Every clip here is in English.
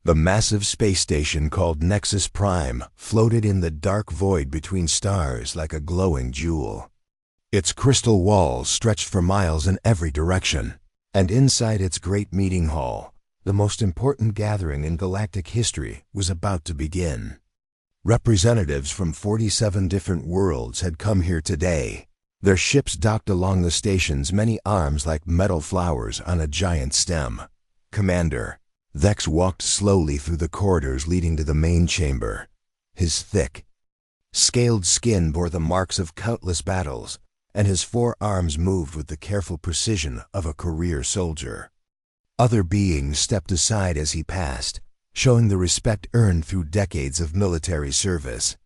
The massive space station called Nexus Prime floated in the dark void between stars like a glowing jewel. Its crystal walls stretched for miles in every direction, and inside its great meeting hall, the most important gathering in galactic history was about to begin. Representatives from 47 different worlds had come here today, their ships docked along the station's many arms like metal flowers on a giant stem. Commander Vex walked slowly through the corridors leading to the main chamber. His thick, scaled skin bore the marks of countless battles, and his forearms moved with the careful precision of a career soldier. Other beings stepped aside as he passed, showing the respect earned through decades of military service.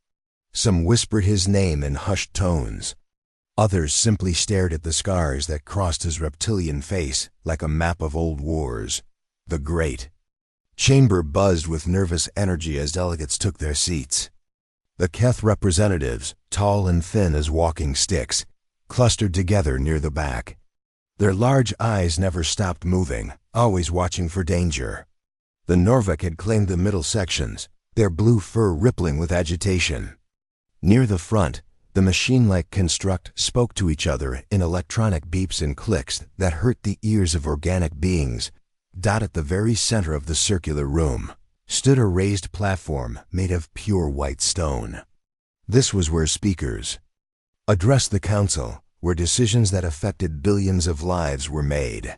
Some whispered his name in hushed tones. Others simply stared at the scars that crossed his reptilian face like a map of old wars. The great chamber buzzed with nervous energy as delegates took their seats. The Keth representatives, tall and thin as walking sticks, clustered together near the back. Their large eyes never stopped moving, always watching for danger. The Norvik had claimed the middle sections, their blue fur rippling with agitation. Near the front, the machine-like construct spoke to each other in electronic beeps and clicks that hurt the ears of organic beings. At the very center of the circular room stood a raised platform made of pure white stone. This was where speakers addressed the council, where decisions that affected billions of lives were made.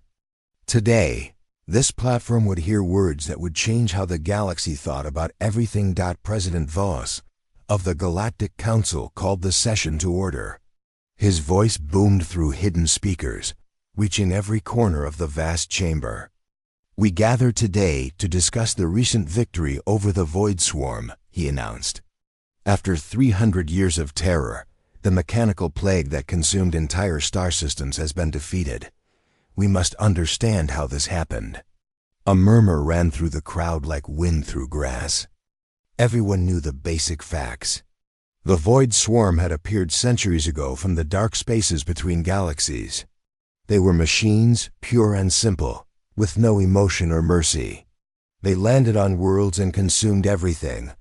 Today, this platform would hear words that would change how the galaxy thought about everything. President Voss of the Galactic Council called the session to order. His voice boomed through hidden speakers, reaching every corner of the vast chamber. "We gather today to discuss the recent victory over the Void Swarm," he announced. "After 300 years of terror, the mechanical plague that consumed entire star systems has been defeated. We must understand how this happened." A murmur ran through the crowd like wind through grass. Everyone knew the basic facts. The Void Swarm had appeared centuries ago from the dark spaces between galaxies. They were machines, pure and simple, with no emotion or mercy. They landed on worlds and consumed everything,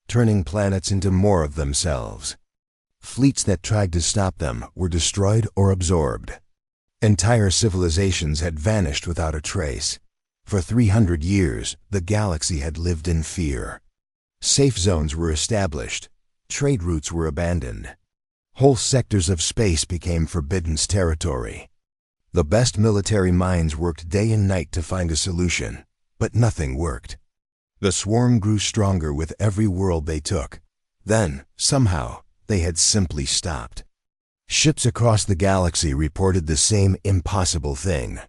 turning planets into more of themselves. Fleets that tried to stop them were destroyed or absorbed. Entire civilizations had vanished without a trace. For 300 years, the galaxy had lived in fear. Safe zones were established. Trade routes were abandoned. Whole sectors of space became forbidden territory. The best military minds worked day and night to find a solution, but nothing worked. The swarm grew stronger with every world they took. Then, somehow, they had simply stopped. Ships across the galaxy reported the same impossible thing.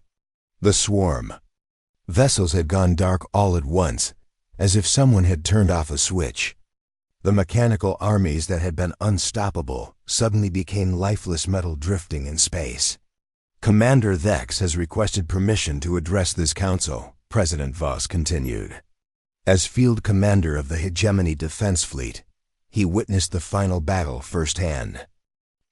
The swarm. Vessels had gone dark all at once, as if someone had turned off a switch. The mechanical armies that had been unstoppable suddenly became lifeless metal drifting in space. "Commander Vex has requested permission to address this council," President Voss continued. As field commander of the Hegemony Defense Fleet, he witnessed the final battle firsthand.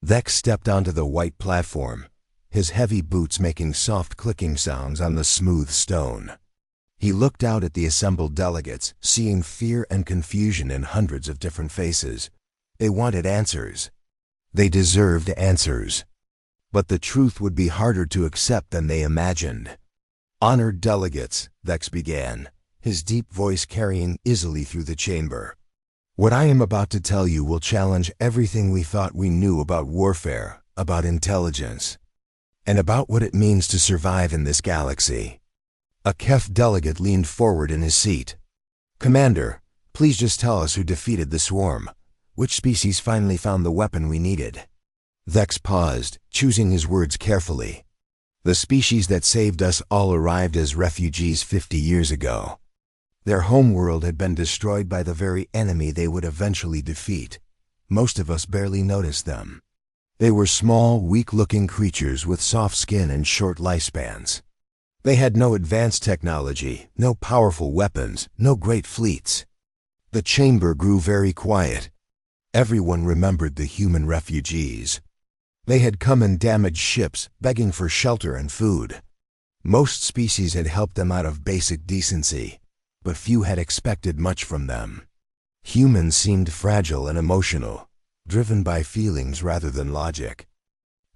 Vex stepped onto the white platform, his heavy boots making soft clicking sounds on the smooth stone. He looked out at the assembled delegates, seeing fear and confusion in hundreds of different faces. They wanted answers. They deserved answers. But the truth would be harder to accept than they imagined. "Honored delegates," Vex began, his deep voice carrying easily through the chamber. "What I am about to tell you will challenge everything we thought we knew about warfare, about intelligence, and about what it means to survive in this galaxy." A Kef delegate leaned forward in his seat. "Commander, please just tell us who defeated the swarm. Which species finally found the weapon we needed?" Vex paused, choosing his words carefully. "The species that saved us all arrived as refugees 50 years ago. Their homeworld had been destroyed by the very enemy they would eventually defeat. Most of us barely noticed them. They were small, weak-looking creatures with soft skin and short lifespans. They had no advanced technology, no powerful weapons, no great fleets." The chamber grew very quiet. Everyone remembered the human refugees. They had come in damaged ships, begging for shelter and food. Most species had helped them out of basic decency, but few had expected much from them. Humans seemed fragile and emotional, driven by feelings rather than logic.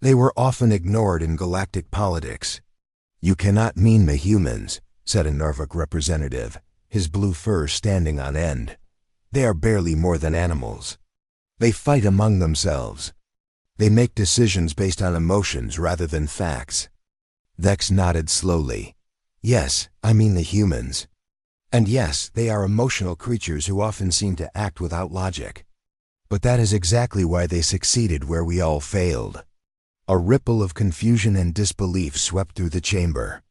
They were often ignored in galactic politics. "You cannot mean the humans," said a Norvik representative, his blue fur standing on end. "They are barely more than animals. They fight among themselves. They make decisions based on emotions rather than facts." Vex nodded slowly. "Yes, I mean the humans. And yes, they are emotional creatures who often seem to act without logic. But that is exactly why they succeeded where we all failed." A ripple of confusion and disbelief swept through the chamber.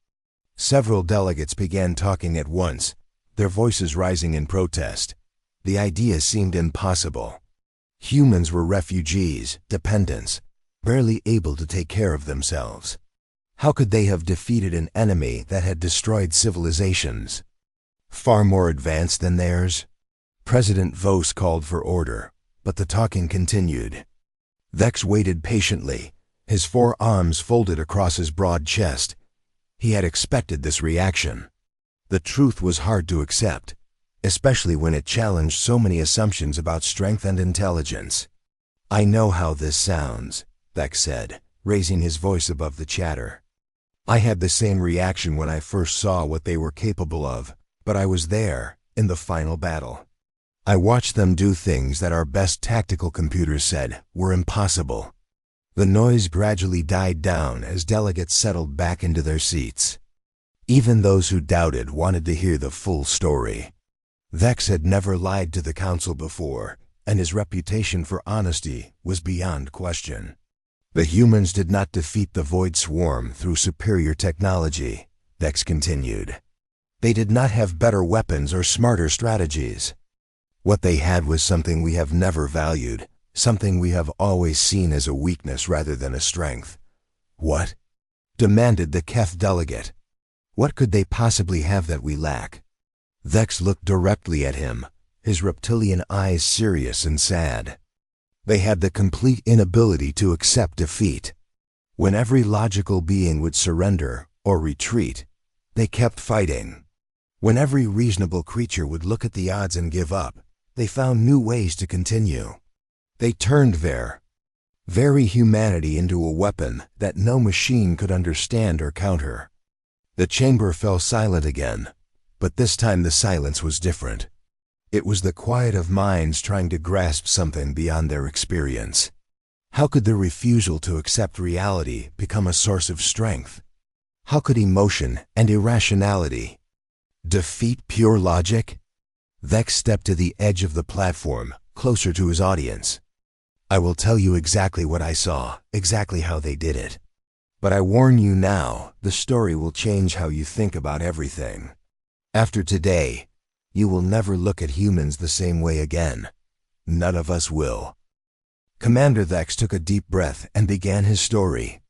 Several delegates began talking at once, their voices rising in protest. The idea seemed impossible. Humans were refugees, dependents, barely able to take care of themselves. How could they have defeated an enemy that had destroyed civilizations far more advanced than theirs? President Vos called for order, but the talking continued. Vex waited patiently, his forearms folded across his broad chest. He had expected this reaction. The truth was hard to accept, especially when it challenged so many assumptions about strength and intelligence. "I know how this sounds," Vex said, raising his voice above the chatter. "I had the same reaction when I first saw what they were capable of, but I was there, in the final battle. I watched them do things that our best tactical computers said were impossible." The noise gradually died down as delegates settled back into their seats. Even those who doubted wanted to hear the full story. Vex had never lied to the council before, and his reputation for honesty was beyond question. "The humans did not defeat the Void Swarm through superior technology," Vex continued. "They did not have better weapons or smarter strategies. What they had was something we have never valued, something we have always seen as a weakness rather than a strength." "What?" demanded the Keth delegate. "What could they possibly have that we lack?" Vex looked directly at him, his reptilian eyes serious and sad. "They had the complete inability to accept defeat. When every logical being would surrender or retreat, they kept fighting. When every reasonable creature would look at the odds and give up, they found new ways to continue. They turned their very humanity into a weapon that no machine could understand or counter." The chamber fell silent again, but this time the silence was different. It was the quiet of minds trying to grasp something beyond their experience. How could the refusal to accept reality become a source of strength? How could emotion and irrationality defeat pure logic? Vex stepped to the edge of the platform, closer to his audience. "I will tell you exactly what I saw, exactly how they did it. But I warn you now, the story will change how you think about everything. After today, you will never look at humans the same way again. None of us will." Commander Vex took a deep breath and began his story.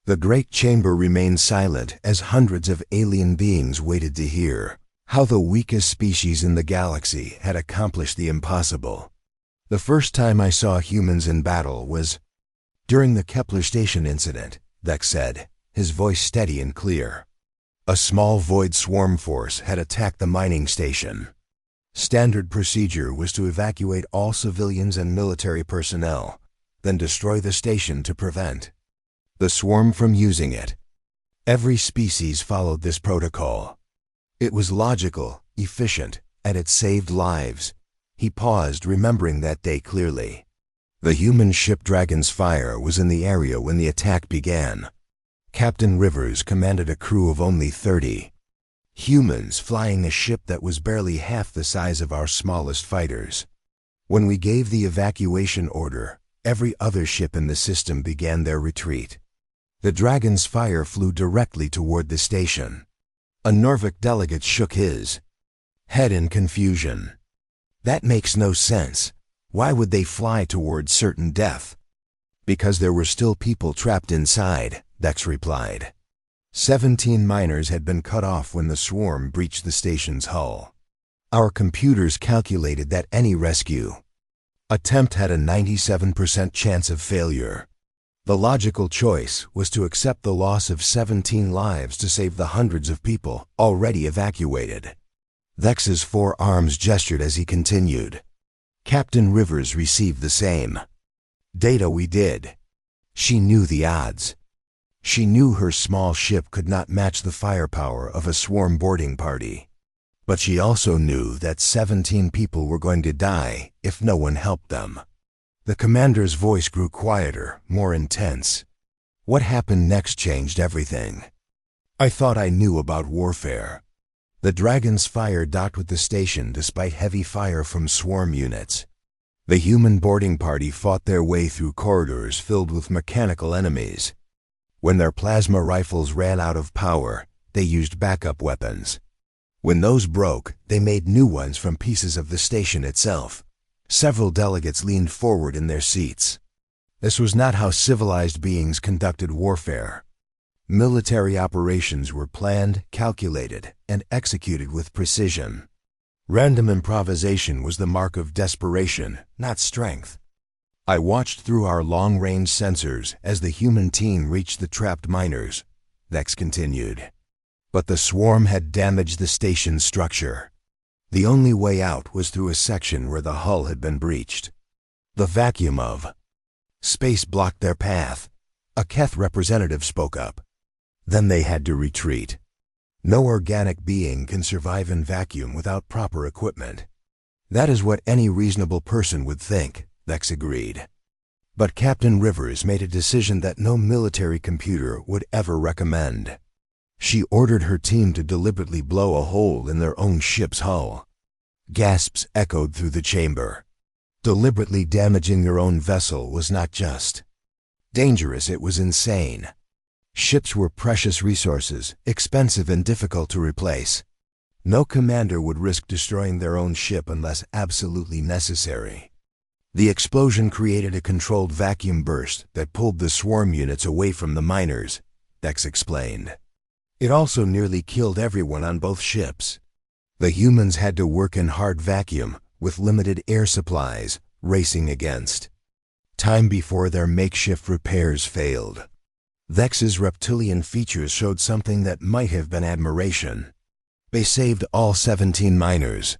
The great chamber remained silent as hundreds of alien beings waited to hear how the weakest species in the galaxy had accomplished the impossible. "The first time I saw humans in battle was during the Kepler Station incident," Vex said, his voice steady and clear. "A small Void Swarm force had attacked the mining station. Standard procedure was to evacuate all civilians and military personnel, then destroy the station to prevent the swarm from using it. Every species followed this protocol. It was logical, efficient, and it saved lives." He paused, remembering that day clearly. The human ship Dragon's Fire was in the area when the attack began. Captain Rivers commanded a crew of only 30 humans flying a ship that was barely half the size of our smallest fighters. When we gave the evacuation order, every other ship in the system began their retreat. The Dragon's Fire flew directly toward the station. A Norvik delegate shook his head in confusion. "That makes no sense. Why would they fly toward certain death?" "Because there were still people trapped inside," Vex replied. 17 miners had been cut off when the swarm breached the station's hull. Our computers calculated that any rescue attempt had a 97% chance of failure. The logical choice was to accept the loss of 17 lives to save the hundreds of people already evacuated. Vex's 4 arms gestured as he continued. Captain Rivers received the same. Data we did. She knew the odds. She knew her small ship could not match the firepower of a swarm boarding party. But she also knew that 17 people were going to die if no one helped them. The commander's voice grew quieter, more intense. What happened next changed everything. I thought I knew about warfare. The Dragon's fire docked with the station despite heavy fire from swarm units. The human boarding party fought their way through corridors filled with mechanical enemies. When their plasma rifles ran out of power, they used backup weapons. When those broke, they made new ones from pieces of the station itself. Several delegates leaned forward in their seats. This was not how civilized beings conducted warfare. Military operations were planned, calculated, and executed with precision. Random improvisation was the mark of desperation, not strength. I watched through our long-range sensors as the human team reached the trapped miners, Vex continued. But the swarm had damaged the station's structure. The only way out was through a section where the hull had been breached. The vacuum of space blocked their path. A Keth representative spoke up. Then they had to retreat. No organic being can survive in vacuum without proper equipment. That is what any reasonable person would think, Vex agreed. But Captain Rivers made a decision that no military computer would ever recommend. She ordered her team to deliberately blow a hole in their own ship's hull. Gasps echoed through the chamber. Deliberately damaging your own vessel was not just dangerous, it was insane. Ships were precious resources, expensive and difficult to replace. No commander would risk destroying their own ship unless absolutely necessary. The explosion created a controlled vacuum burst that pulled the swarm units away from the miners, Vex explained. It also nearly killed everyone on both ships. The humans had to work in hard vacuum, with limited air supplies, racing against time before their makeshift repairs failed. Vex's reptilian features showed something that might have been admiration. They saved all 17 miners.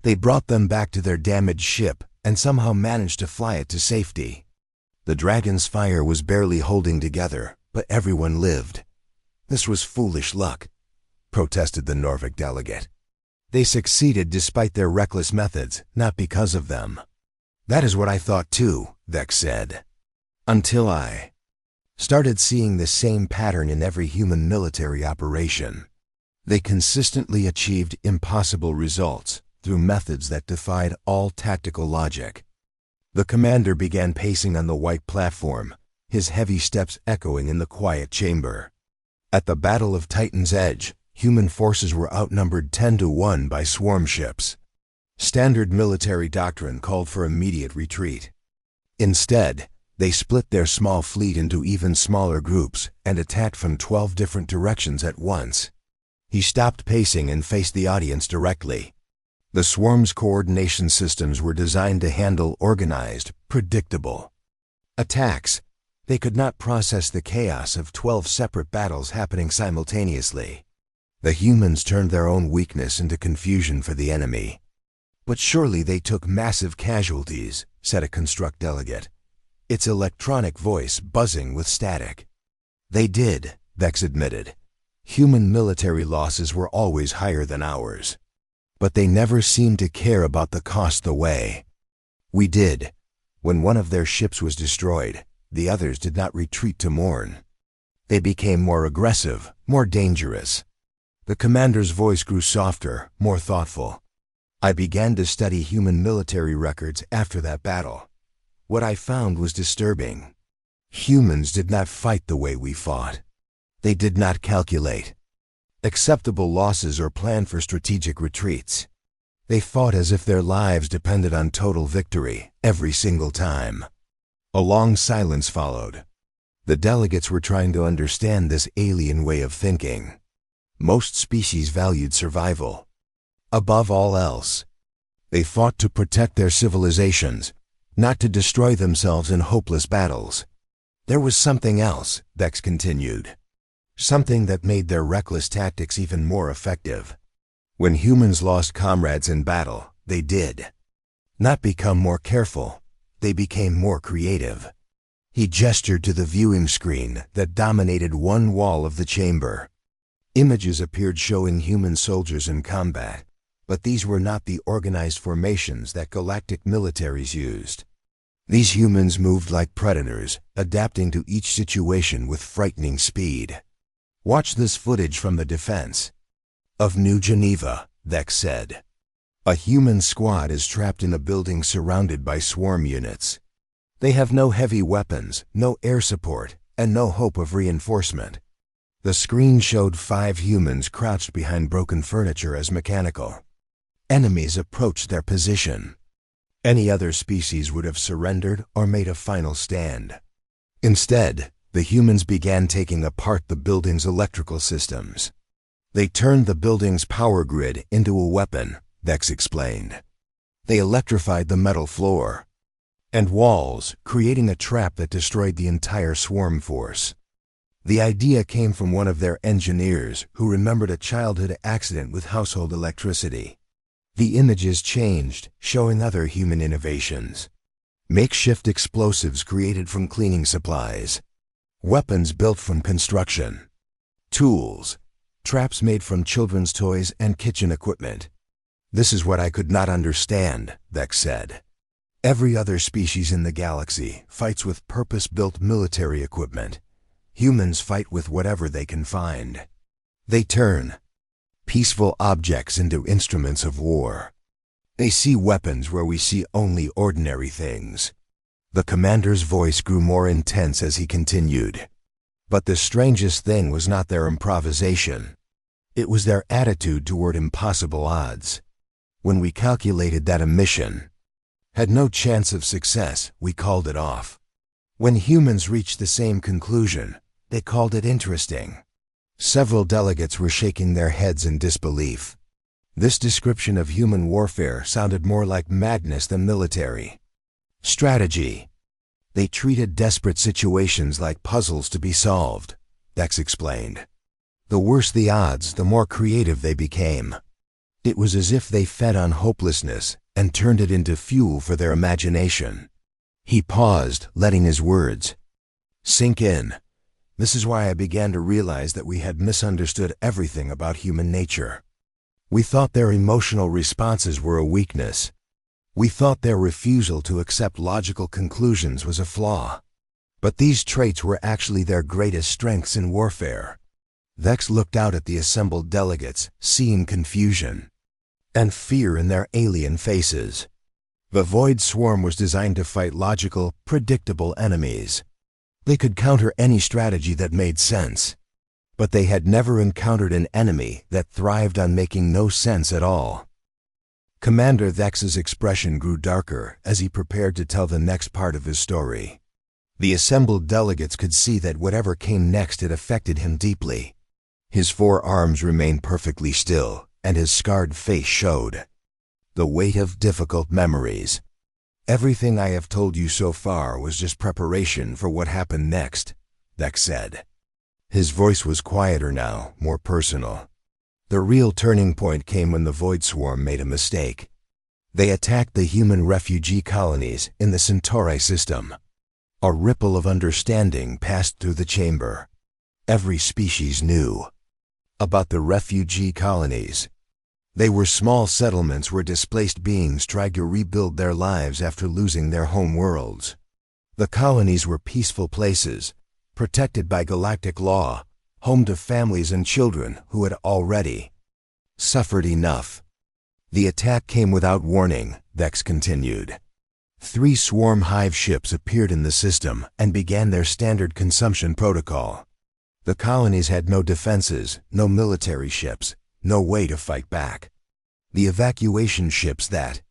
They brought them back to their damaged ship and somehow managed to fly it to safety. The Dragon's fire was barely holding together, but everyone lived. This was foolish luck, protested the Norvik delegate. They succeeded despite their reckless methods, not because of them. That is what I thought too, Vex said. Until I started seeing the same pattern in every human military operation. They consistently achieved impossible results through methods that defied all tactical logic. The commander began pacing on the white platform, his heavy steps echoing in the quiet chamber. At the Battle of Titan's Edge, human forces were outnumbered 10-1 by swarm ships. Standard military doctrine called for immediate retreat. Instead, they split their small fleet into even smaller groups and attacked from 12 different directions at once. He stopped pacing and faced the audience directly. The swarm's coordination systems were designed to handle organized, predictable attacks. They could not process the chaos of 12 separate battles happening simultaneously. The humans turned their own weakness into confusion for the enemy. But surely they took massive casualties, said a construct delegate, its electronic voice buzzing with static. They did, Vex admitted. Human military losses were always higher than ours. But they never seemed to care about the cost the way we did. When one of their ships was destroyed, the others did not retreat to mourn. They became more aggressive, more dangerous. The commander's voice grew softer, more thoughtful. I began to study human military records after that battle. What I found was disturbing. Humans did not fight the way we fought. They did not calculate acceptable losses or plan for strategic retreats. They fought as if their lives depended on total victory, every single time. A long silence followed. The delegates were trying to understand this alien way of thinking. Most species valued survival above all else. They fought to protect their civilizations, not to destroy themselves in hopeless battles. There was something else, Vex continued. Something that made their reckless tactics even more effective. When humans lost comrades in battle, they did not become more careful, they became more creative. He gestured to the viewing screen that dominated one wall of the chamber. Images appeared showing human soldiers in combat, but these were not the organized formations that galactic militaries used. These humans moved like predators, adapting to each situation with frightening speed. Watch this footage from the defense of New Geneva, Vex said. A human squad is trapped in a building surrounded by swarm units. They have no heavy weapons, no air support, and no hope of reinforcement. The screen showed 5 humans crouched behind broken furniture as mechanical. Enemies approached their position. Any other species would have surrendered or made a final stand. Instead, the humans began taking apart the building's electrical systems. They turned the building's power grid into a weapon, Vex explained. They electrified the metal floor and walls, creating a trap that destroyed the entire swarm force. The idea came from one of their engineers who remembered a childhood accident with household electricity. The images changed, showing other human innovations. Makeshift explosives created from cleaning supplies, weapons built from construction, tools, traps made from children's toys and kitchen equipment. This is what I could not understand, Vex said. Every other species in the galaxy fights with purpose-built military equipment. Humans fight with whatever they can find. They turn peaceful objects into instruments of war. They see weapons where we see only ordinary things. The commander's voice grew more intense as he continued. But the strangest thing was not their improvisation. It was their attitude toward impossible odds. When we calculated that a mission had no chance of success, we called it off. When humans reached the same conclusion, they called it interesting. Several delegates were shaking their heads in disbelief. This description of human warfare sounded more like madness than military strategy. They treated desperate situations like puzzles to be solved, Vex explained. The worse the odds, the more creative they became. It was as if they fed on hopelessness and turned it into fuel for their imagination. He paused, letting his words sink in. This is why I began to realize that we had misunderstood everything about human nature. We thought their emotional responses were a weakness. We thought their refusal to accept logical conclusions was a flaw. But these traits were actually their greatest strengths in warfare. Vex looked out at the assembled delegates, seeing confusion and fear in their alien faces. The Void Swarm was designed to fight logical, predictable enemies. They could counter any strategy that made sense. But they had never encountered an enemy that thrived on making no sense at all. Commander Vex's expression grew darker as he prepared to tell the next part of his story. The assembled delegates could see that whatever came next had affected him deeply. His 4 arms remained perfectly still, and his scarred face showed the weight of difficult memories. Everything I have told you so far was just preparation for what happened next, Vex said. His voice was quieter now, more personal. The real turning point came when the Void Swarm made a mistake. They attacked the human refugee colonies in the Centauri system. A ripple of understanding passed through the chamber. Every species knew about the refugee colonies. They were small settlements where displaced beings tried to rebuild their lives after losing their home worlds. The colonies were peaceful places, protected by galactic law, home to families and children who had already suffered enough. The attack came without warning, Vex continued. 3 swarm hive ships appeared in the system and began their standard consumption protocol. The colonies had no defenses, no military ships, no way to fight back. The evacuation ships that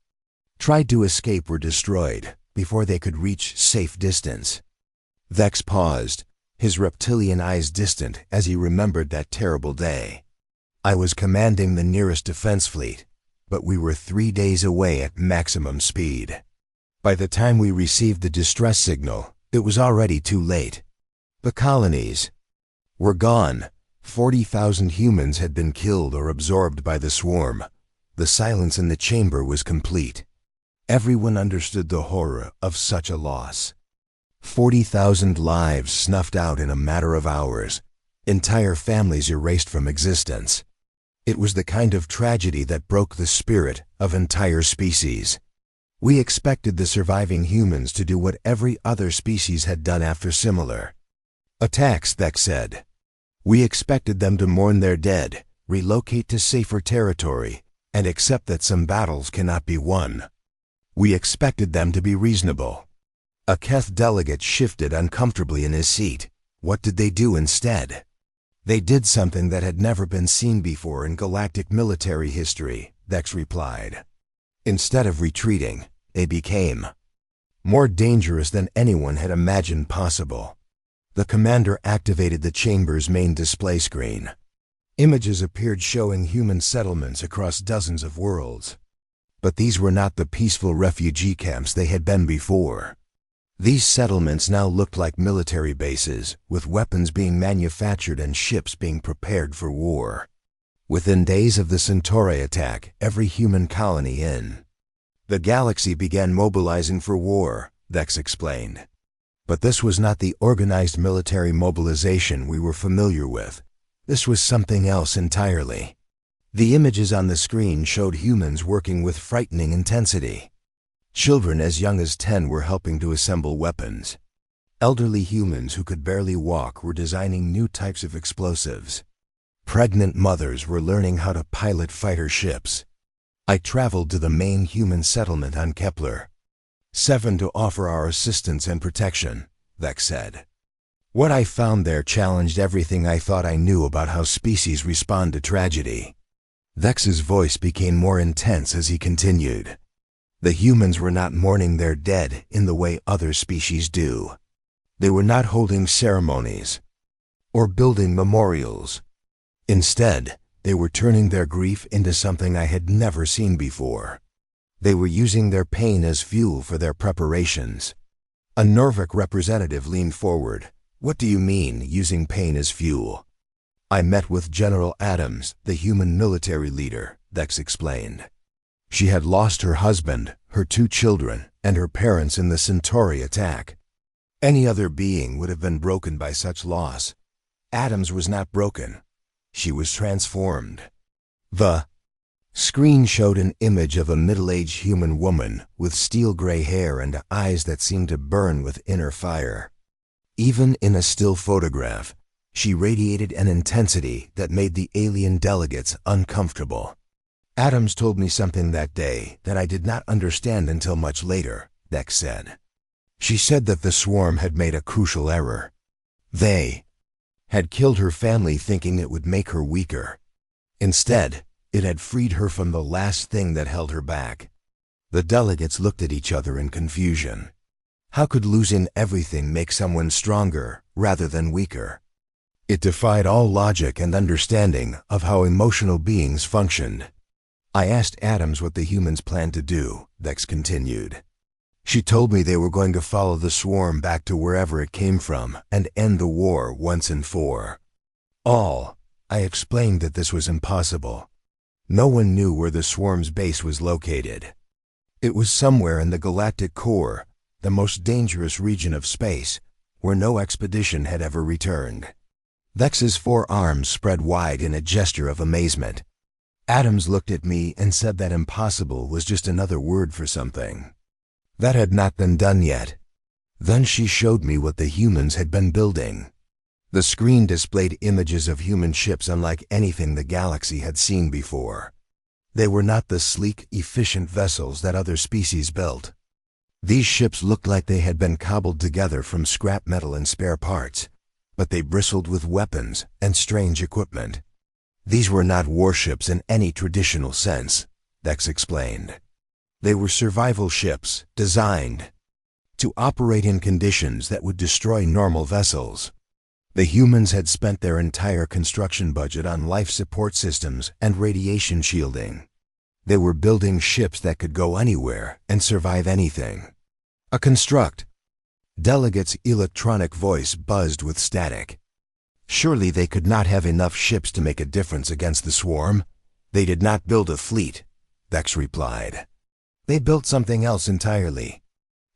tried to escape were destroyed before they could reach safe distance. Vex paused, his reptilian eyes distant as he remembered that terrible day. I was commanding the nearest defense fleet, but we were 3 days away at maximum speed. By the time we received the distress signal, it was already too late. The colonies were gone, 40,000 humans had been killed or absorbed by the swarm. The silence in the chamber was complete. Everyone understood the horror of such a loss. 40,000 lives snuffed out in a matter of hours. Entire families erased from existence. It was the kind of tragedy that broke the spirit of entire species. We expected the surviving humans to do what every other species had done after similar attacks, Vex said. We expected them to mourn their dead, relocate to safer territory, and accept that some battles cannot be won. We expected them to be reasonable. A Keth delegate shifted uncomfortably in his seat. What did they do instead? They did something that had never been seen before in galactic military history, Vex replied. Instead of retreating, they became more dangerous than anyone had imagined possible. The commander activated the chamber's main display screen. Images appeared showing human settlements across dozens of worlds. But these were not the peaceful refugee camps they had been before. These settlements now looked like military bases, with weapons being manufactured and ships being prepared for war. Within days of the Centauri attack, every human colony in the galaxy began mobilizing for war, Vex explained. But this was not the organized military mobilization we were familiar with. This was something else entirely. The images on the screen showed humans working with frightening intensity. Children as young as 10 were helping to assemble weapons. Elderly humans who could barely walk were designing new types of explosives. Pregnant mothers were learning how to pilot fighter ships. I traveled to the main human settlement on Kepler 7 to offer our assistance and protection, Vex said. What I found there challenged everything I thought I knew about how species respond to tragedy. Vex's voice became more intense as he continued. The humans were not mourning their dead in the way other species do. They were not holding ceremonies or building memorials. Instead, they were turning their grief into something I had never seen before. They were using their pain as fuel for their preparations. A Norvik representative leaned forward. What do you mean, using pain as fuel? I met with General Adams, the human military leader, Vex explained. She had lost her husband, her 2 children, and her parents in the Centauri attack. Any other being would have been broken by such loss. Adams was not broken. She was transformed. The screen showed an image of a middle-aged human woman with steel-gray hair and eyes that seemed to burn with inner fire. Even in a still photograph, she radiated an intensity that made the alien delegates uncomfortable. Adams told me something that day that I did not understand until much later, Vex said. She said that the swarm had made a crucial error. They had killed her family thinking it would make her weaker. Instead, it had freed her from the last thing that held her back. The delegates looked at each other in confusion. How could losing everything make someone stronger rather than weaker? It defied all logic and understanding of how emotional beings functioned. I asked Adams what the humans planned to do, Vex continued. She told me they were going to follow the swarm back to wherever it came from and end the war once and for all. I explained that this was impossible. No one knew where the swarm's base was located. It was somewhere in the galactic core, the most dangerous region of space, where no expedition had ever returned. Vex's 4 arms spread wide in a gesture of amazement. Adams looked at me and said that impossible was just another word for something that had not been done yet. Then she showed me what the humans had been building. The screen displayed images of human ships unlike anything the galaxy had seen before. They were not the sleek, efficient vessels that other species built. These ships looked like they had been cobbled together from scrap metal and spare parts, but they bristled with weapons and strange equipment. These were not warships in any traditional sense, Vex explained. They were survival ships designed to operate in conditions that would destroy normal vessels. The humans had spent their entire construction budget on life support systems and radiation shielding. They were building ships that could go anywhere and survive anything. A construct. Delegate's electronic voice buzzed with static. Surely they could not have enough ships to make a difference against the swarm. They did not build a fleet, Vex replied. They built something else entirely.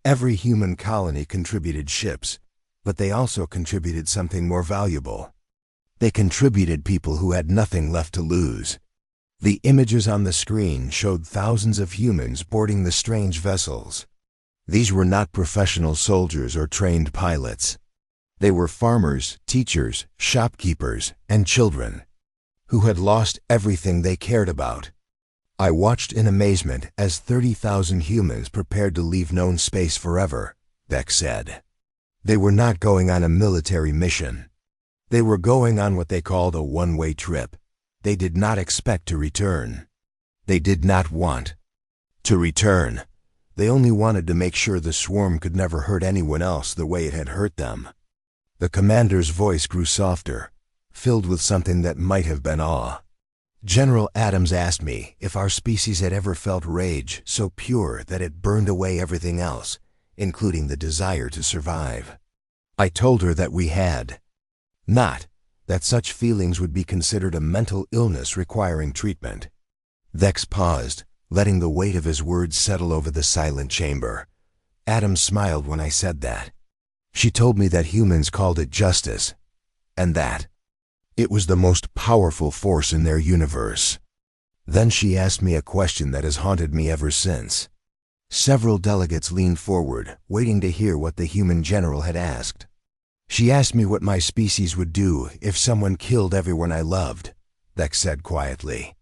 Every human colony contributed ships, but they also contributed something more valuable. They contributed people who had nothing left to lose. The images on the screen showed thousands of humans boarding the strange vessels. These were not professional soldiers or trained pilots. They were farmers, teachers, shopkeepers, and children who had lost everything they cared about. I watched in amazement as 30,000 humans prepared to leave known space forever, Vex said. They were not going on a military mission. They were going on what they called a one-way trip. They did not expect to return. They did not want to return. They only wanted to make sure the swarm could never hurt anyone else the way it had hurt them. The commander's voice grew softer, filled with something that might have been awe. General Adams asked me if our species had ever felt rage so pure that it burned away everything else, including the desire to survive. I told her that we had. Not that such feelings would be considered a mental illness requiring treatment. Vex paused, letting the weight of his words settle over the silent chamber. Adams smiled when I said that. She told me that humans called it justice, and that it was the most powerful force in their universe. Then she asked me a question that has haunted me ever since. Several delegates leaned forward, waiting to hear what the human general had asked. She asked me what my species would do if someone killed everyone I loved, Vex said quietly.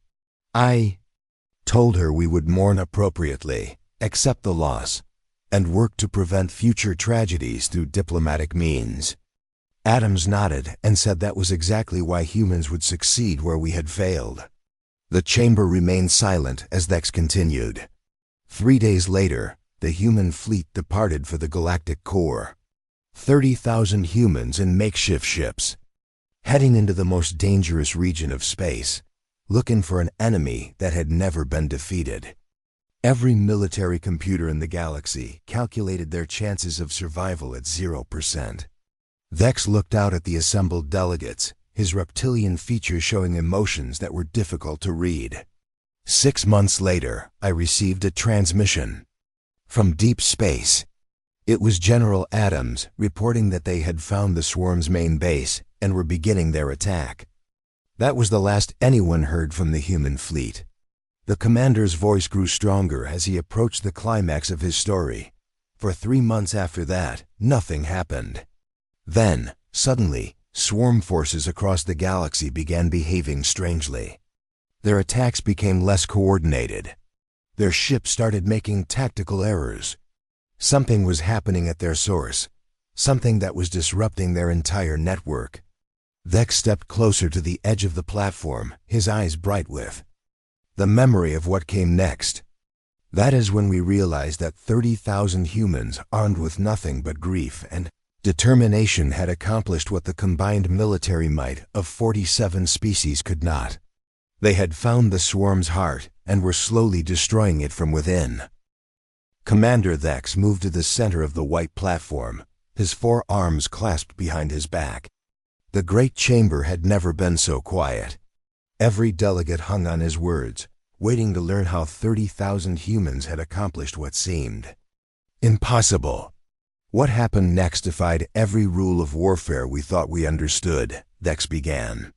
I told her we would mourn appropriately, accept the loss, and work to prevent future tragedies through diplomatic means. Adams nodded and said that was exactly why humans would succeed where we had failed. The chamber remained silent as Vex continued. 3 days later, the human fleet departed for the galactic core. 30,000 humans in makeshift ships, heading into the most dangerous region of space, looking for an enemy that had never been defeated. Every military computer in the galaxy calculated their chances of survival at 0%. Vex looked out at the assembled delegates, his reptilian features showing emotions that were difficult to read. 6 months later, I received a transmission from deep space. It was General Adams reporting that they had found the swarm's main base and were beginning their attack. That was the last anyone heard from the human fleet. The commander's voice grew stronger as he approached the climax of his story. For 3 months after that, nothing happened. Then, suddenly, swarm forces across the galaxy began behaving strangely. Their attacks became less coordinated. Their ships started making tactical errors. Something was happening at their source, something that was disrupting their entire network. Vex stepped closer to the edge of the platform, his eyes bright with the memory of what came next. That is when we realized that 30,000 humans armed with nothing but grief and determination had accomplished what the combined military might of 47 species could not. They had found the swarm's heart and were slowly destroying it from within. Commander Vex moved to the center of the white platform, his 4 arms clasped behind his back. The great chamber had never been so quiet. Every delegate hung on his words, waiting to learn how 30,000 humans had accomplished what seemed impossible. What happened next defied every rule of warfare we thought we understood, Vex began.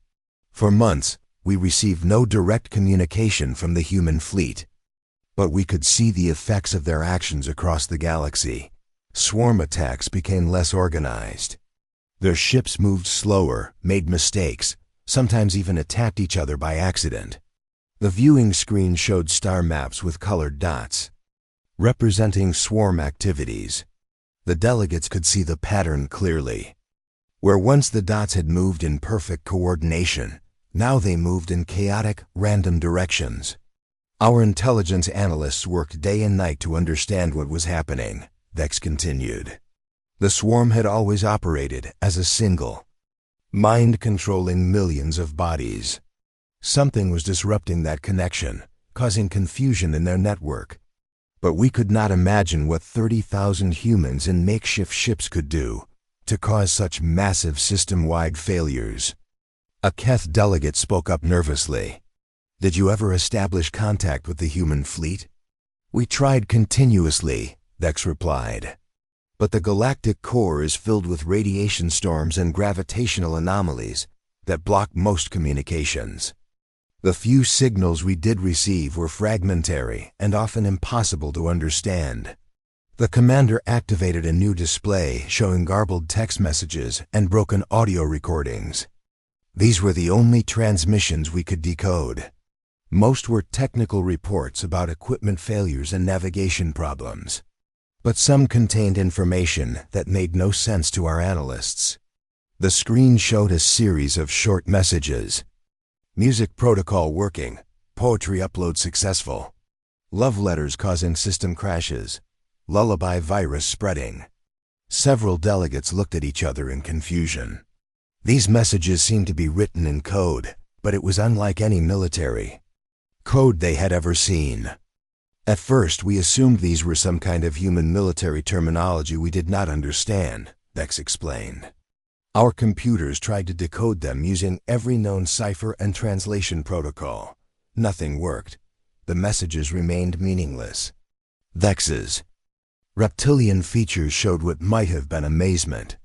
For months, we received no direct communication from the human fleet. But we could see the effects of their actions across the galaxy. Swarm attacks became less organized. Their ships moved slower, made mistakes, sometimes even attacked each other by accident. The viewing screen showed star maps with colored dots, representing swarm activities. The delegates could see the pattern clearly. Where once the dots had moved in perfect coordination, now they moved in chaotic, random directions. Our intelligence analysts worked day and night to understand what was happening, Vex continued. The swarm had always operated as a single mind controlling millions of bodies. Something was disrupting that connection, causing confusion in their network. But we could not imagine what 30,000 humans in makeshift ships could do, to cause such massive system-wide failures? A Keth delegate spoke up nervously. Did you ever establish contact with the human fleet? We tried continuously, Vex replied. But the galactic core is filled with radiation storms and gravitational anomalies that block most communications. The few signals we did receive were fragmentary and often impossible to understand. The commander activated a new display showing garbled text messages and broken audio recordings. These were the only transmissions we could decode. Most were technical reports about equipment failures and navigation problems. But some contained information that made no sense to our analysts. The screen showed a series of short messages. Music protocol working, poetry upload successful, love letters causing system crashes, lullaby virus spreading. Several delegates looked at each other in confusion. These messages seemed to be written in code, but it was unlike any military code they had ever seen. At first, we assumed these were some kind of human military terminology we did not understand, Vex explained. Our computers tried to decode them using every known cipher and translation protocol. Nothing worked. The messages remained meaningless. Vex's reptilian features showed what might have been amazement.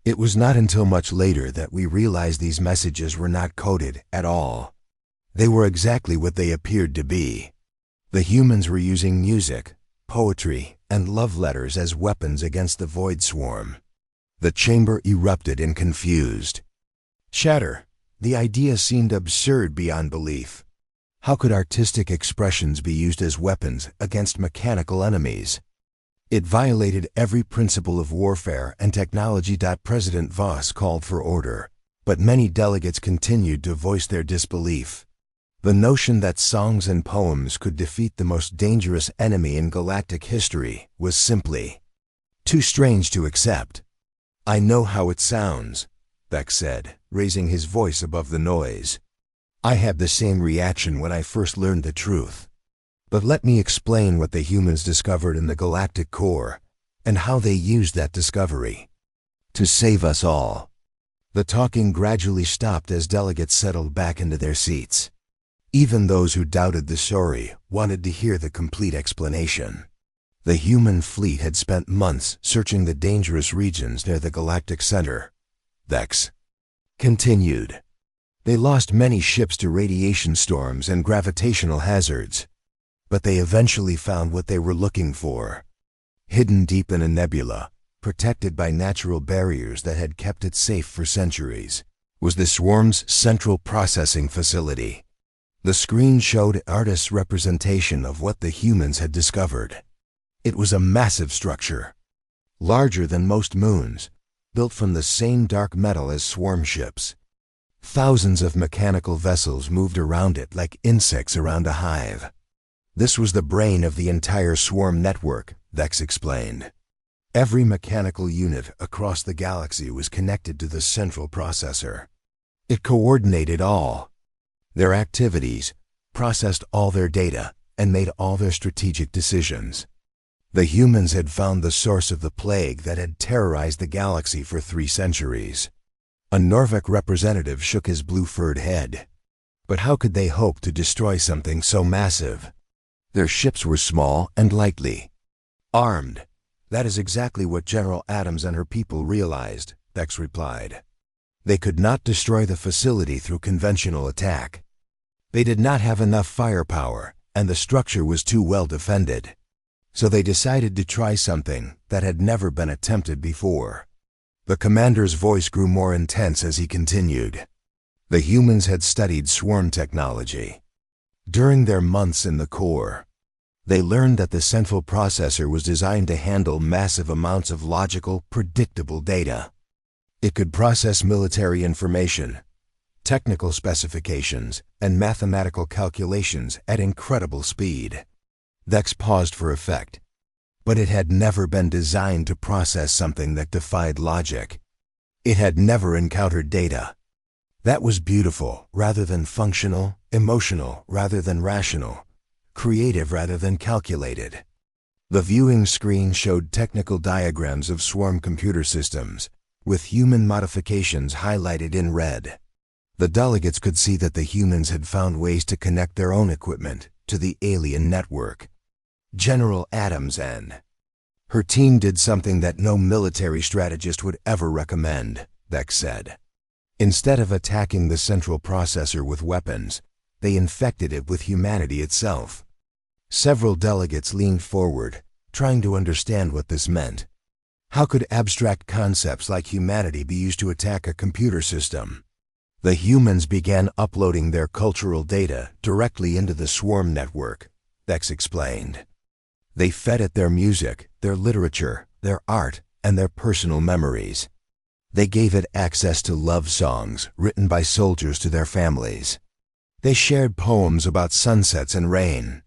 It was not until much later that we realized these messages were not coded at all. They were exactly what they appeared to be. The humans were using music, poetry, and love letters as weapons against the void swarm. The chamber erupted and confused. Shatter. The idea seemed absurd beyond belief. How could artistic expressions be used as weapons against mechanical enemies? It violated every principle of warfare and technology. President Voss called for order, but many delegates continued to voice their disbelief. The notion that songs and poems could defeat the most dangerous enemy in galactic history was simply too strange to accept. I know how it sounds, Vex said, raising his voice above the noise. I had the same reaction when I first learned the truth. But let me explain what the humans discovered in the galactic core, and how they used that discovery to save us all. The talking gradually stopped as delegates settled back into their seats. Even those who doubted the story wanted to hear the complete explanation. The human fleet had spent months searching the dangerous regions near the galactic center. Vex continued. They lost many ships to radiation storms and gravitational hazards. But they eventually found what they were looking for. Hidden deep in a nebula, protected by natural barriers that had kept it safe for centuries, was the swarm's central processing facility. The screen showed an artist's representation of what the humans had discovered. It was a massive structure, larger than most moons, built from the same dark metal as swarm ships. Thousands of mechanical vessels moved around it like insects around a hive. This was the brain of the entire swarm network, Vex explained. Every mechanical unit across the galaxy was connected to the central processor. It coordinated all their activities, processed all their data, and made all their strategic decisions. The humans had found the source of the plague that had terrorized the galaxy for 3 centuries. A Norvik representative shook his blue-furred head. But how could they hope to destroy something so massive? Their ships were small and lightly armed. That is exactly what General Adams and her people realized, Vex replied. They could not destroy the facility through conventional attack. They did not have enough firepower, and the structure was too well defended. So they decided to try something that had never been attempted before. The commander's voice grew more intense as he continued. The humans had studied swarm technology. During their months in the core, they learned that the central processor was designed to handle massive amounts of logical, predictable data. It could process military information, technical specifications, and mathematical calculations at incredible speed. Vex paused for effect. But it had never been designed to process something that defied logic. It had never encountered data. That was beautiful rather than functional, emotional rather than rational, creative rather than calculated. The viewing screen showed technical diagrams of swarm computer systems, with human modifications highlighted in red. The delegates could see that the humans had found ways to connect their own equipment to the alien network. General Adams and her team did something that no military strategist would ever recommend, Vex said. Instead of attacking the central processor with weapons, they infected it with humanity itself. Several delegates leaned forward, trying to understand what this meant. How could abstract concepts like humanity be used to attack a computer system? The humans began uploading their cultural data directly into the swarm network, Vex explained. They fed it their music, their literature, their art, and their personal memories. They gave it access to love songs written by soldiers to their families. They shared poems about sunsets and rain.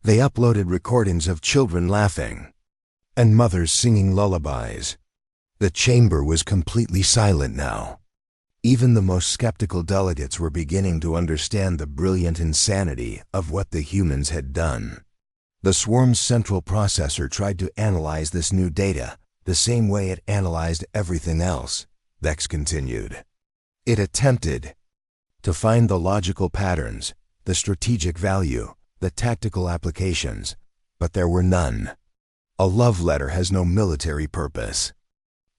They uploaded recordings of children laughing and mothers singing lullabies. The chamber was completely silent now. Even the most skeptical delegates were beginning to understand the brilliant insanity of what the humans had done. The swarm's central processor tried to analyze this new data the same way it analyzed everything else, Vex continued. It attempted to find the logical patterns, the strategic value, the tactical applications, but there were none. A love letter has no military purpose.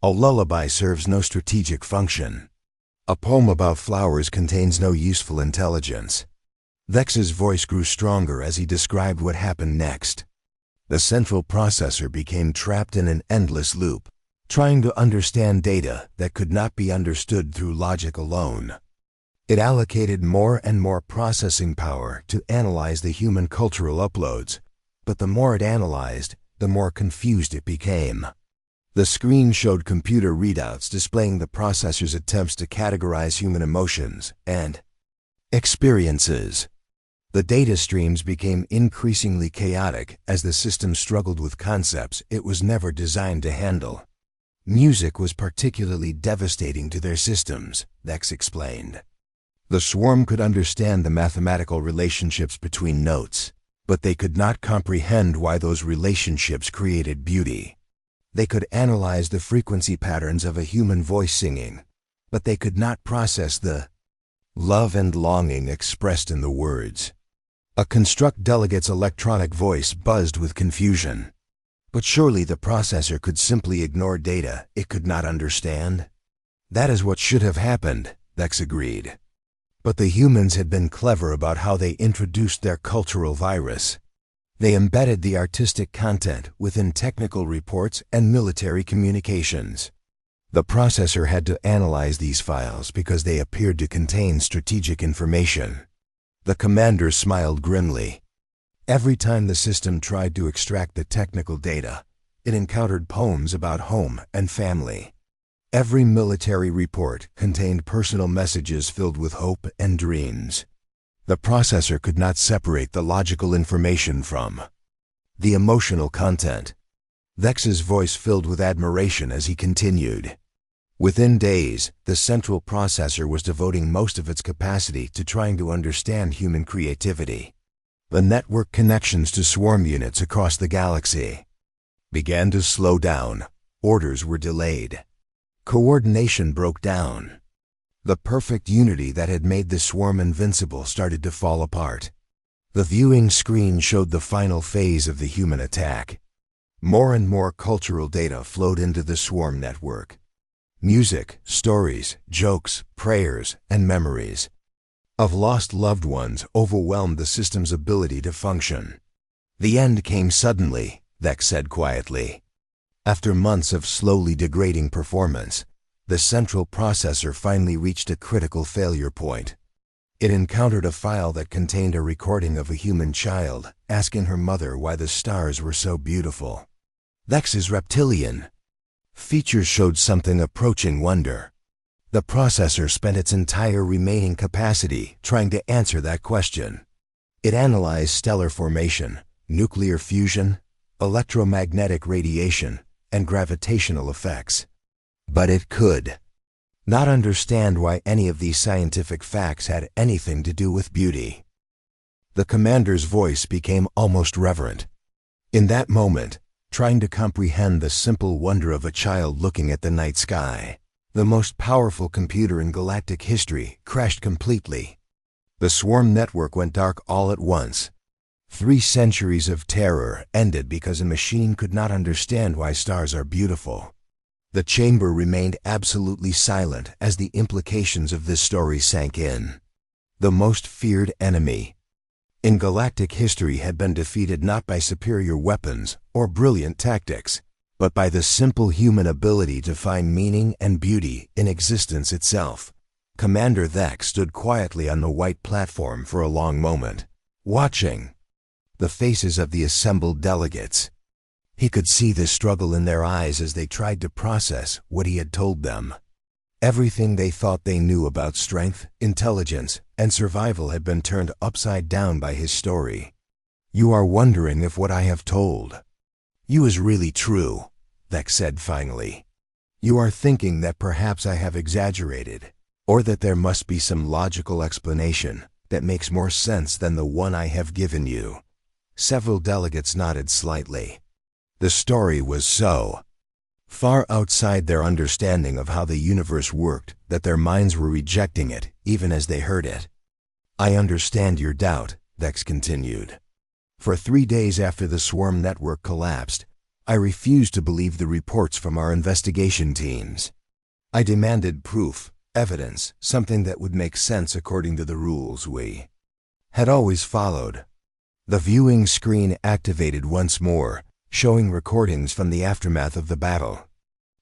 A lullaby serves no strategic function. A poem about flowers contains no useful intelligence. Vex's voice grew stronger as he described what happened next. The central processor became trapped in an endless loop, trying to understand data that could not be understood through logic alone. It allocated more and more processing power to analyze the human cultural uploads, but the more it analyzed, the more confused it became. The screen showed computer readouts displaying the processor's attempts to categorize human emotions and experiences. The data streams became increasingly chaotic as the system struggled with concepts it was never designed to handle. Music was particularly devastating to their systems, Vex explained. The swarm could understand the mathematical relationships between notes, but they could not comprehend why those relationships created beauty. They could analyze the frequency patterns of a human voice singing, but they could not process the love and longing expressed in the words. A construct delegate's electronic voice buzzed with confusion. But surely the processor could simply ignore data it could not understand? That is what should have happened, Vex agreed. But the humans had been clever about how they introduced their cultural virus. They embedded the artistic content within technical reports and military communications. The processor had to analyze these files because they appeared to contain strategic information. The commander smiled grimly. Every time the system tried to extract the technical data, it encountered poems about home and family. Every military report contained personal messages filled with hope and dreams. The processor could not separate the logical information from the emotional content. Vex's voice filled with admiration as he continued. Within days, the central processor was devoting most of its capacity to trying to understand human creativity. The network connections to swarm units across the galaxy began to slow down. Orders were delayed. Coordination broke down. The perfect unity that had made the swarm invincible started to fall apart. The viewing screen showed the final phase of the human attack. More and more cultural data flowed into the swarm network. Music, stories, jokes, prayers, and memories of lost loved ones overwhelmed the system's ability to function. The end came suddenly, Vex said quietly. After months of slowly degrading performance, the central processor finally reached a critical failure point. It encountered a file that contained a recording of a human child asking her mother why the stars were so beautiful. Vex is reptilian. Features showed something approaching wonder. The processor spent its entire remaining capacity trying to answer that question. It analyzed stellar formation, nuclear fusion, electromagnetic radiation, and gravitational effects. But it could not understand why any of these scientific facts had anything to do with beauty. The commander's voice became almost reverent. In that moment, trying to comprehend the simple wonder of a child looking at the night sky, The most powerful computer in galactic history crashed completely. The swarm network went dark all at once. 3 centuries of terror ended because a machine could not understand why stars are beautiful. The chamber remained absolutely silent as the implications of this story sank in. The most feared enemy in galactic history had been defeated not by superior weapons or brilliant tactics, but by the simple human ability to find meaning and beauty in existence itself. Commander Thex stood quietly on the white platform for a long moment, watching the faces of the assembled delegates. He could see the struggle in their eyes as they tried to process what he had told them. Everything they thought they knew about strength, intelligence, and survival had been turned upside down by his story. "You are wondering if what I have told you is really true," Thex said finally. "You are thinking that perhaps I have exaggerated, or that there must be some logical explanation that makes more sense than the one I have given you." Several delegates nodded slightly. The story was so far outside their understanding of how the universe worked that their minds were rejecting it even as they heard it. "I understand your doubt," Thex continued. "For 3 days after the swarm network collapsed, I refused to believe the reports from our investigation teams. I demanded proof, evidence, something that would make sense according to the rules we had always followed." The viewing screen activated once more, showing recordings from the aftermath of the battle.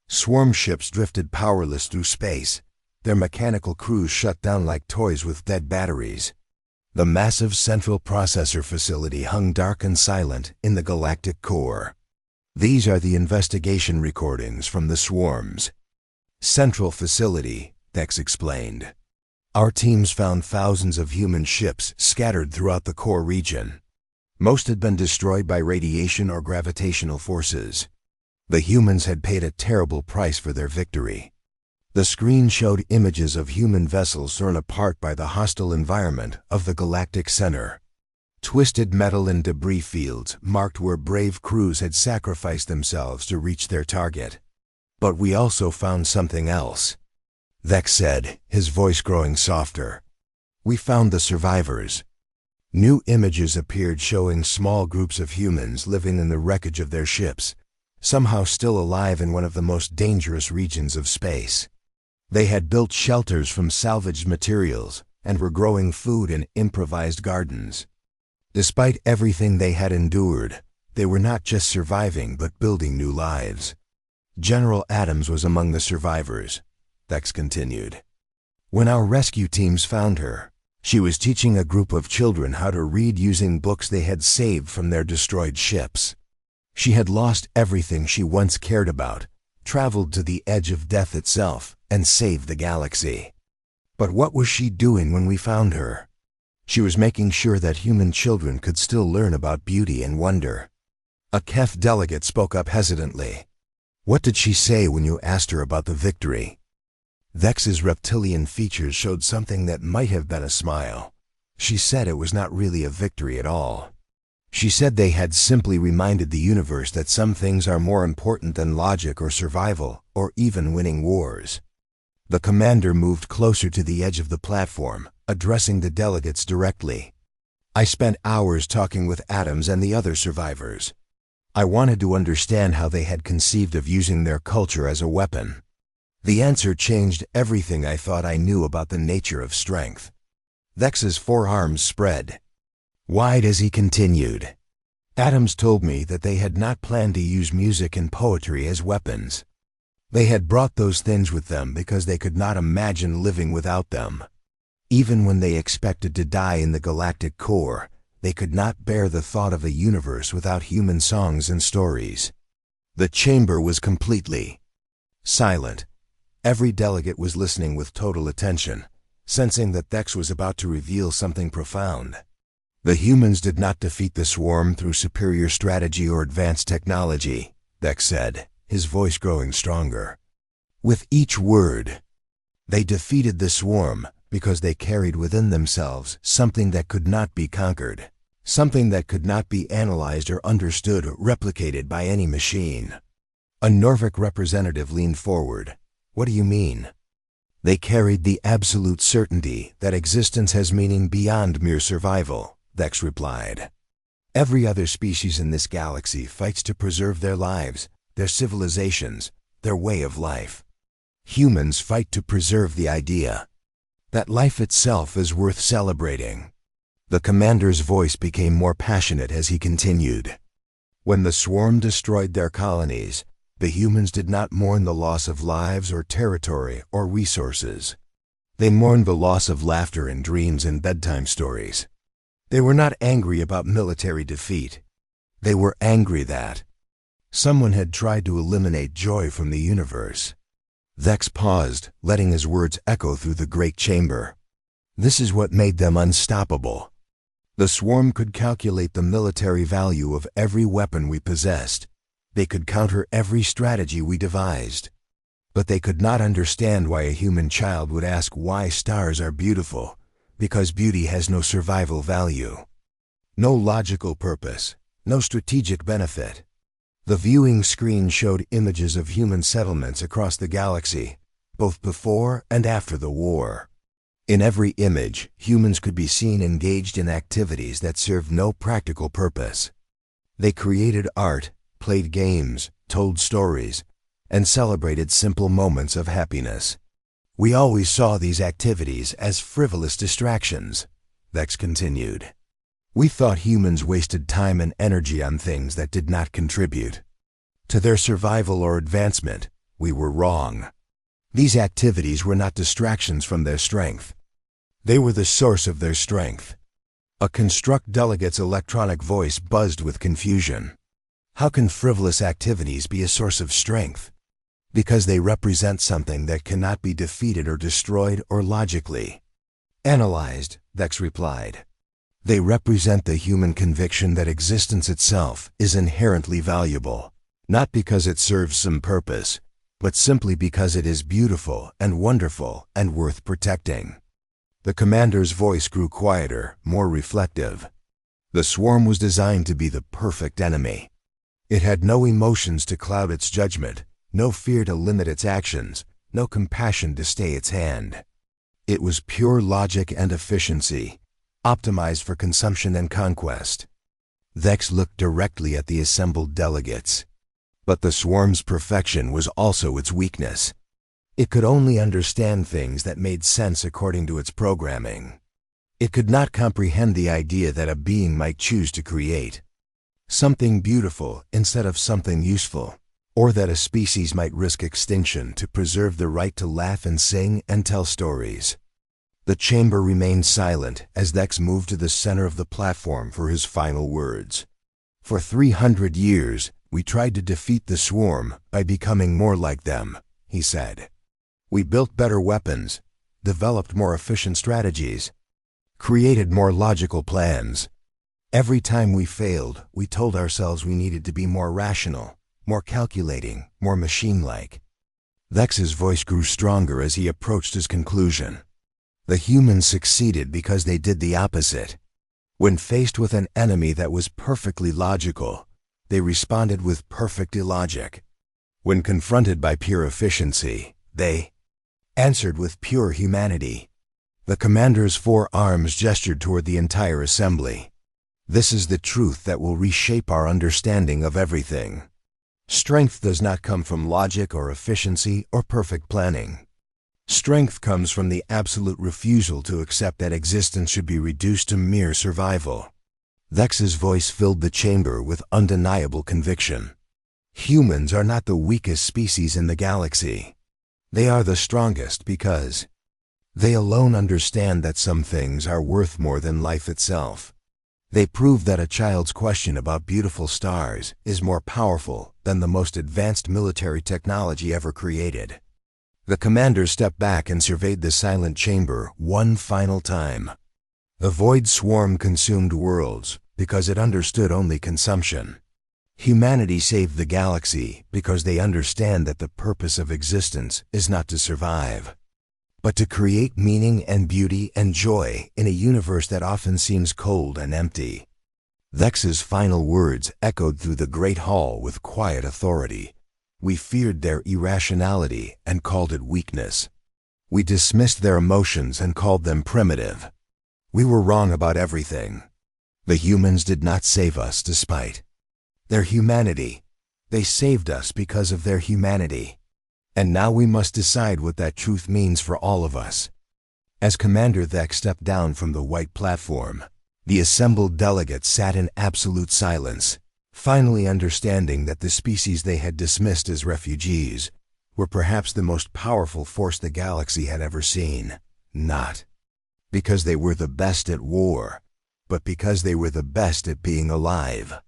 Swarm ships drifted powerless through space, their mechanical crews shut down like toys with dead batteries. The massive central processor facility hung dark and silent in the galactic core. "These are the investigation recordings from the swarm's central facility," Thex explained. "Our teams found thousands of human ships scattered throughout the core region. Most had been destroyed by radiation or gravitational forces. The humans had paid a terrible price for their victory." The screen showed images of human vessels torn apart by the hostile environment of the galactic center. Twisted metal and debris fields marked where brave crews had sacrificed themselves to reach their target. "But we also found something else," Thex said, his voice growing softer. "We found the survivors." New images appeared showing small groups of humans living in the wreckage of their ships, somehow still alive in one of the most dangerous regions of space. They had built shelters from salvaged materials and were growing food in improvised gardens. Despite everything they had endured, they were not just surviving but building new lives. "General Adams was among the survivors," Thex continued. "When our rescue teams found her, she was teaching a group of children how to read using books they had saved from their destroyed ships. She had lost everything she once cared about, traveled to the edge of death itself, and saved the galaxy. But what was she doing when we found her? She was making sure that human children could still learn about beauty and wonder." A Kef delegate spoke up hesitantly. "What did she say when you asked her about the victory?" Vex's reptilian features showed something that might have been a smile. "She said it was not really a victory at all. She said they had simply reminded the universe that some things are more important than logic or survival, or even winning wars." The commander moved closer to the edge of the platform, addressing the delegates directly. "I spent hours talking with Adams and the other survivors. I wanted to understand how they had conceived of using their culture as a weapon. The answer changed everything I thought I knew about the nature of strength." Vex's forearms spread wide as he continued. "Adams told me that they had not planned to use music and poetry as weapons. They had brought those things with them because they could not imagine living without them. Even when they expected to die in the galactic core, they could not bear the thought of a universe without human songs and stories." The chamber was completely silent. Every delegate was listening with total attention, sensing that Thex was about to reveal something profound. "The humans did not defeat the swarm through superior strategy or advanced technology," Thex said, his voice growing stronger. With each word, "they defeated the swarm because they carried within themselves something that could not be conquered, something that could not be analyzed or understood or replicated by any machine." A Norvik representative leaned forward. What do you mean? They carried the absolute certainty that existence has meaning beyond mere survival, Vex replied. Every other species in this galaxy fights to preserve their lives, their civilizations, their way of life. Humans fight to preserve the idea that life itself is worth celebrating. The commander's voice became more passionate as he continued. When the swarm destroyed their colonies, the humans did not mourn the loss of lives or territory or resources. They mourned the loss of laughter and dreams and bedtime stories. They were not angry about military defeat. They were angry that someone had tried to eliminate joy from the universe. Vex paused, letting his words echo through the great chamber. This is what made them unstoppable. The swarm could calculate the military value of every weapon we possessed. They could counter every strategy we devised. But they could not understand why a human child would ask why stars are beautiful, because beauty has no survival value. No logical purpose, no strategic benefit. The viewing screen showed images of human settlements across the galaxy, both before and after the war. In every image, humans could be seen engaged in activities that served no practical purpose. They created art, played games, told stories, and celebrated simple moments of happiness. We always saw these activities as frivolous distractions, Vex continued. We thought humans wasted time and energy on things that did not contribute to their survival or advancement. We were wrong. These activities were not distractions from their strength. They were the source of their strength. A construct delegate's electronic voice buzzed with confusion. How can frivolous activities be a source of strength? Because they represent something that cannot be defeated or destroyed or logically analyzed, Vex replied. They represent the human conviction that existence itself is inherently valuable, not because it serves some purpose, but simply because it is beautiful and wonderful and worth protecting. The commander's voice grew quieter, more reflective. The swarm was designed to be the perfect enemy. It had no emotions to cloud its judgment, no fear to limit its actions, no compassion to stay its hand. It was pure logic and efficiency, optimized for consumption and conquest. Vex looked directly at the assembled delegates. But the swarm's perfection was also its weakness. It could only understand things that made sense according to its programming. It could not comprehend the idea that a being might choose to create something beautiful instead of something useful, or that a species might risk extinction to preserve the right to laugh and sing and tell stories. The chamber remained silent as Vex moved to the center of the platform for his final words. For 300 years, we tried to defeat the swarm by becoming more like them, he said. We built better weapons, developed more efficient strategies, created more logical plans. Every time we failed, we told ourselves we needed to be more rational, more calculating, more machine-like. Vex's voice grew stronger as he approached his conclusion. The humans succeeded because they did the opposite. When faced with an enemy that was perfectly logical, they responded with perfect illogic. When confronted by pure efficiency, they answered with pure humanity. The commander's 4 arms gestured toward the entire assembly. This is the truth that will reshape our understanding of everything. Strength does not come from logic or efficiency or perfect planning. Strength comes from the absolute refusal to accept that existence should be reduced to mere survival. Vex's voice filled the chamber with undeniable conviction. Humans are not the weakest species in the galaxy. They are the strongest because they alone understand that some things are worth more than life itself. They prove that a child's question about beautiful stars is more powerful than the most advanced military technology ever created. The commander stepped back and surveyed the silent chamber one final time. The void swarm consumed worlds because it understood only consumption. Humanity saved the galaxy because they understand that the purpose of existence is not to survive, but to create meaning and beauty and joy in a universe that often seems cold and empty. Vex's final words echoed through the great hall with quiet authority. We feared their irrationality and called it weakness. We dismissed their emotions and called them primitive. We were wrong about everything. The humans did not save us despite their humanity. They saved us because of their humanity. And now we must decide what that truth means for all of us. As Commander Thek stepped down from the white platform, the assembled delegates sat in absolute silence, finally understanding that the species they had dismissed as refugees were perhaps the most powerful force the galaxy had ever seen. Not because they were the best at war, but because they were the best at being alive.